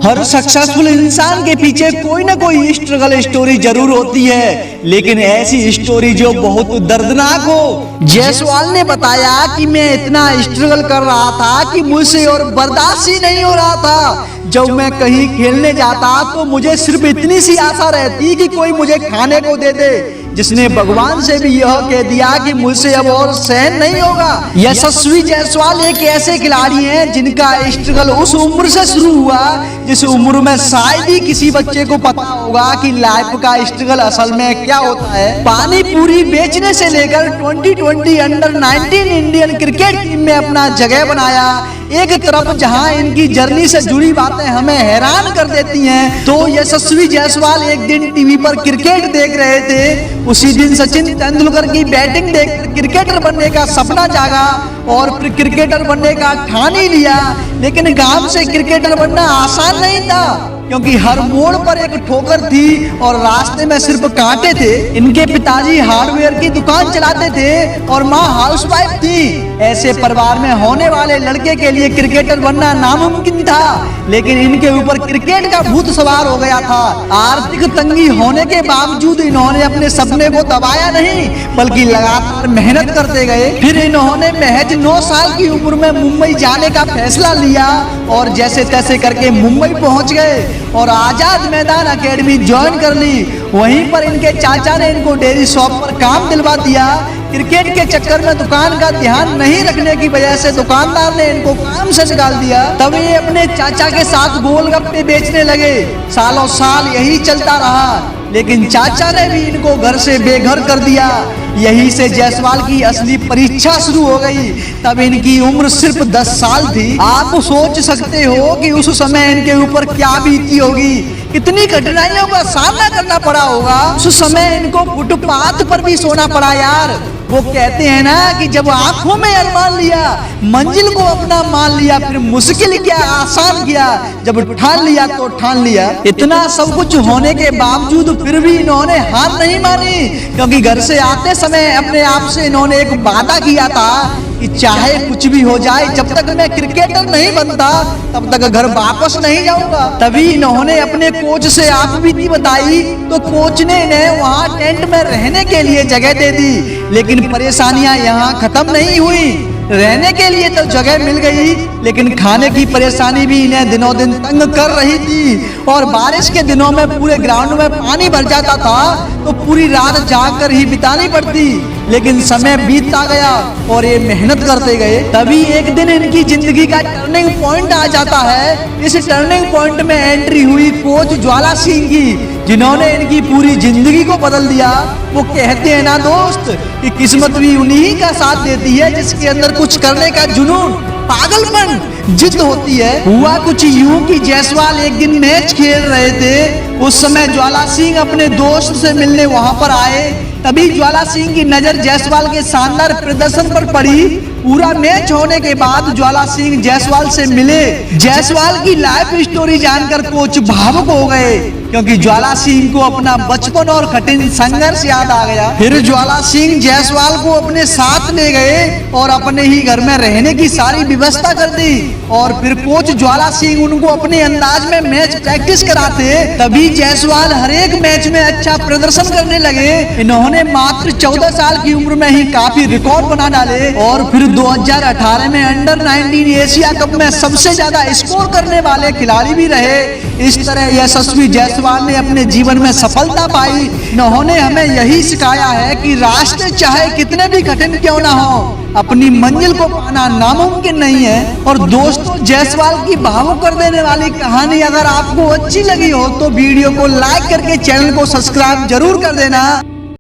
हर successful इंसान के पीछे कोई ना कोई स्ट्रगल स्टोरी जरूर होती है, लेकिन ऐसी स्टोरी जो बहुत दर्दनाक हो। जायसवाल ने बताया कि मैं इतना स्ट्रगल कर रहा था कि मुझसे और बर्दाश्त ही नहीं हो रहा था। जब मैं कहीं खेलने जाता तो मुझे सिर्फ इतनी सी आशा रहती कि कोई मुझे खाने को दे दे, जिसने भगवान से भी यह कह दिया कि मुझसे अब और सहन नहीं होगा। यशस्वी जायसवाल एक ऐसे खिलाड़ी हैं जिनका स्ट्रगल उस उम्र से शुरू हुआ जिस उम्र में शायद ही किसी बच्चे को पता होगा कि लाइफ का स्ट्रगल असल में क्या होता है। पानी पूरी बेचने से लेकर 2020 अंडर 19 इंडियन क्रिकेट टीम में अपना जगह बनाया। एक तरफ जहां इनकी जर्नी से जुड़ी बातें हमें हैरान कर देती हैं, तो यशस्वी जायसवाल एक दिन टीवी पर क्रिकेट देख रहे थे। उसी दिन सचिन तेंदुलकर की बैटिंग देखकर क्रिकेटर बनने का सपना जागा और फिर क्रिकेटर बनने का ठान ही लिया। लेकिन गांव से क्रिकेटर बनना आसान नहीं था, क्योंकि हर मोड़ पर एक ठोकर थी और रास्ते में सिर्फ कांटे थे। इनके पिताजी हार्डवेयर की दुकान चलाते थे और माँ हाउसवाइफ थी। ऐसे परिवार में होने वाले लड़के के लिए क्रिकेटर बनना नामुमकिन था, लेकिन इनके ऊपर क्रिकेट का भूत सवार हो गया था। आर्थिक तंगी होने के बावजूद इन्होंने अपने सपने को दबाया नहीं, बल्कि लगातार मेहनत करते गए। फिर इन्होंने महज 9 साल की उम्र में मुंबई जाने का फैसला लिया और जैसे तैसे करके मुंबई पहुंच गए और आजाद मैदान एकेडमी ज्वाइन कर ली। वहीं पर इनके चाचा ने इनको डेयरी शॉप पर काम दिलवा दिया। क्रिकेट के चक्कर में दुकान का ध्यान नहीं रखने की वजह से दुकानदार ने इनको काम से निकाल दिया। तब ये अपने चाचा के साथ गोलगप्पे बेचने लगे। सालों साल यही चलता रहा, लेकिन चाचा ने भी इनको घर से बेघर कर दिया। यही से जायसवाल की असली परीक्षा शुरू हो गई। तब इनकी उम्र सिर्फ 10 साल थी। आप सोच सकते हो कि उस समय इनके ऊपर क्या बीती होगी, कितनी कठिनाइयों का सामना करना पड़ा होगा। उस समय इनको फुटपाथ पर भी सोना पड़ा यार। वो कहते हैं ना कि जब आंखों में अरमान लिया, मंजिल को अपना मान लिया, फिर मुश्किल क्या आसान किया, जब ठान लिया तो ठान लिया। इतना सब कुछ होने के बावजूद फिर भी इन्होंने हार नहीं मानी, क्योंकि घर से आते समय अपने आप से इन्होंने एक वादा किया था कि चाहे कुछ भी हो जाए, जब तक मैं क्रिकेटर नहीं बनता तब तक घर वापस नहीं जाऊंगा। तभी इन्होंने अपने कोच से आप बीती बताई, तो कोच ने इन्हें वहां टेंट में रहने के लिए जगह दे दी। लेकिन परेशानियां यहाँ खत्म नहीं हुई। रहने के लिए तो जगह मिल गई, लेकिन खाने की परेशानी भी इन्हें दिनों दिन तंग कर रही थी। और बारिश के दिनों में पूरे ग्राउंड में पानी भर जाता था, तो पूरी रात जागकर ही बितानी पड़ती। लेकिन समय बीतता गया और ये मेहनत करते गए। तभी एक दिन इनकी जिंदगी का टर्निंग पॉइंट आ जाता है। इस टर्निंग पॉइंट में एंट्री हुई कोच ज्वाला सिंह की, जिन्होंने इनकी पूरी जिंदगी को बदल दिया। वो कहते हैं ना दोस्त कि किस्मत भी उन्हीं का साथ देती है जिसके अंदर कुछ करने का जुनून, पागलपन, जिद होती है। हुआ कुछ यूं कि जायसवाल एक दिन मैच खेल रहे थे। उस समय ज्वाला सिंह अपने दोस्त से मिलने वहां पर आए। तभी ज्वाला सिंह की नजर जायसवाल के शानदार प्रदर्शन पर पड़ी। पूरा मैच होने के बाद ज्वाला सिंह जायसवाल से मिले। जायसवाल की लाइफ स्टोरी जानकर कोच भावुक हो गए, क्योंकि ज्वाला सिंह को अपना बचपन और कठिन संघर्ष याद आ गया। फिर ज्वाला सिंह जायसवाल को अपने साथ ले गए और अपने ही घर में रहने की सारी व्यवस्था कर दी। और फिर कोच ज्वाला सिंह उनको अपने अंदाज में मैच प्रैक्टिस कराते। तभी जायसवाल हर एक मैच में अच्छा प्रदर्शन करने लगे। इन्होंने मात्र 14 साल की उम्र में ही काफी रिकॉर्ड बना डाले और फिर 2018 में अंडर 19 एशिया कप में सबसे ज्यादा स्कोर करने वाले खिलाड़ी भी रहे। इस तरह यशस्वी जायसवाल ने अपने जीवन में सफलता पाई। इन्होंने हमें यही सिखाया है कि रास्ते चाहे कितने भी कठिन क्यों ना हो, अपनी मंजिल को पाना नामुमकिन नहीं है। और दोस्तों, जायसवाल की भावुक कर देने वाली कहानी अगर आपको अच्छी लगी हो तो वीडियो को लाइक करके चैनल को सब्सक्राइब जरूर कर देना।